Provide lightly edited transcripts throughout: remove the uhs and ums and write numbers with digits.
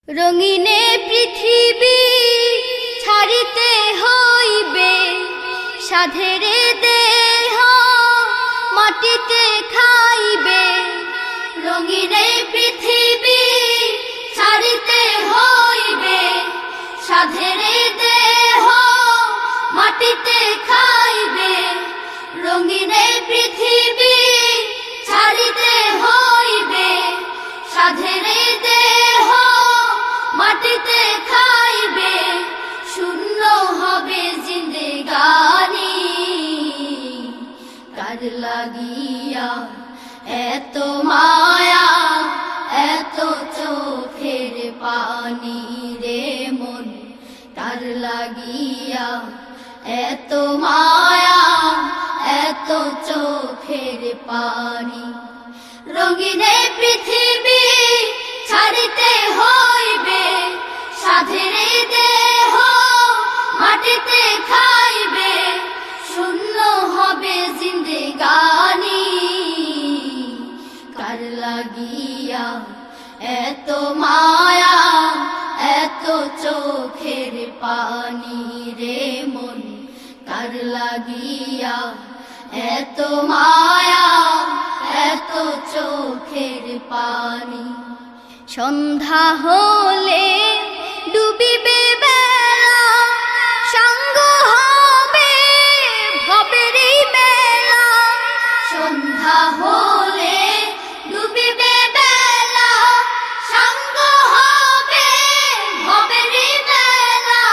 রঙিনে পৃথিবী ছাড়িতে হইবে, সাধেরে দেহ মাটিতে খাইবে। রঙিনে পৃথিবী ছাড়িতে হইবে, সাধেরে দেহ মাটিতে খাইবে। রঙিনে পৃথিবী ছাড়িতে হইবে, সাধেরে দেহ মাটিতে খাইবে। শূন্য হবে জিন্দেগানি, কার লাগিয়া এত মায়া, এত চোখের পানি রে মন। কার লাগিয়া এত মায়া, এত চোখের পানি। রঙিনে পৃথিবী ছাড়িতে হইবে, সাধেরে দেহ মাটিতে খাইবে। শূন্য হবে জিন্দেগানি, কার লাগিয়া এত মায়া, এত চোখের পানি রে মন। কার লাগিয়া এত মায়া, এত চোখের পানি। সন্ধ্যা হলে ডুবিবে বেলা, সাঙ্গ হবে ভবেরই মেলা। সন্ধ্যা হলে ডুবিবে বেলা, সাঙ্গ হবে ভবেরই মেলা।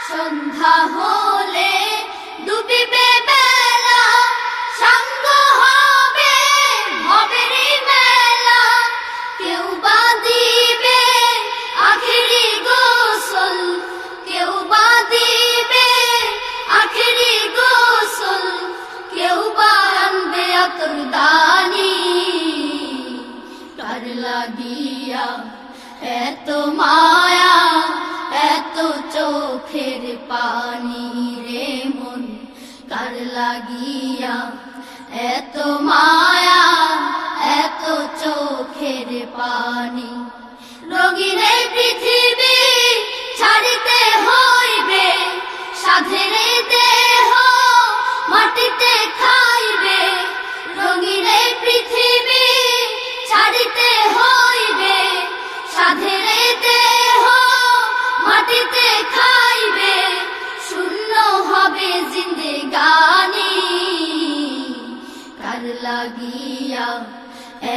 সন্ধ্যা হলে ডুবিবে বেলা, সাঙ্গ হবে ভবেরই মেলা। কেউ বা দিবে আখেরি গোসল, কেউ বা দিবে আখেরি গোসল। কেউ বা আনবে আতরদানি, কার লাগিয়া এত মায়া, এত চোখের পানি রে মন। কার লাগিয়া এত মায়া, এত চোখের পানি। রঙিনে পৃথিবী ছাড়িতে হইবে, সাধেরে দেহ মাটিতে খাইবে। রঙিনে পৃথিবী ছাড়িতে হইবে, সাধেরে দেহ মাটিতে খাইবে। শূন্য হবে জিন্দেগানি, কার লাগিয়া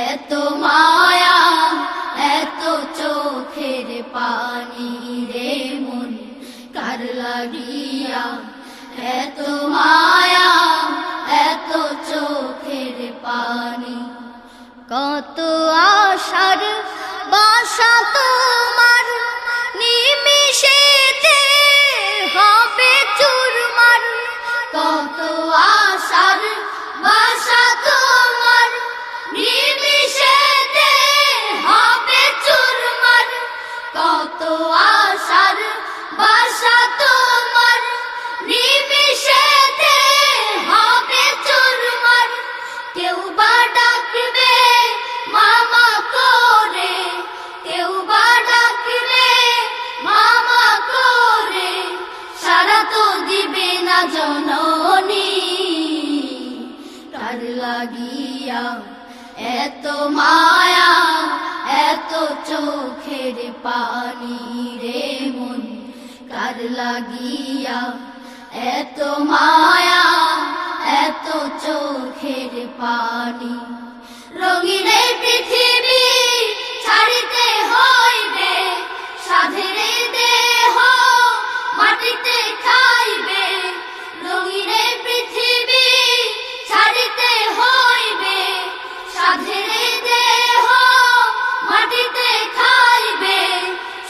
এত মায়া, এত চোখের পানি রে মন। কার লাগিয়া এত মায়া, এত চোখের পানি। কত আশার বাসা তোমার, নিমিষেতে হবে চুরমার। কত আশার বাসা তোমার, নিমিষেতে হবে চুরমার। কত আশার বাসা তোমার, নিমিষেতে হবে চুরমার। কেউ বা ডাকবে মামা করে, কেউ বা ডাকবে মামা করে। সারা তো দিবে না জননী, কার লাগিয়া এত মায়া, এত চোখের পানি রে মন। কার লাগিয়া এত মায়া, এত চোখের পানি। রঙিনে পৃথিবী ছাড়িতে হইবে, সাধেরে দেহ মাটিতে খাইবে। রঙিনে পৃথিবী ছাড়িতে হইবে, সাধেরে দেহ মাটিতে খাইবে।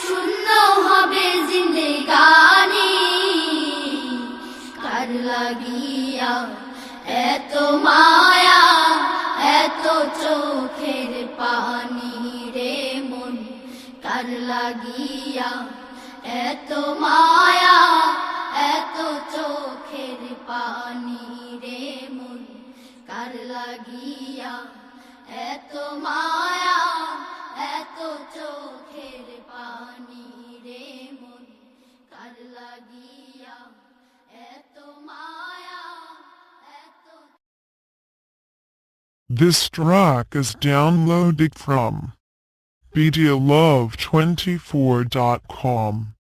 শূন্য হবে জিন্দেগানি, কার লাগিয়া এত মায়া, এত চোখের পানি রে মন। কার লাগিয়া এত মায়া, এত চোখের পানি রে মন। কার লাগিয়া এত মায়া, এত চোখের পানি। This track is downloaded from videolove24.com.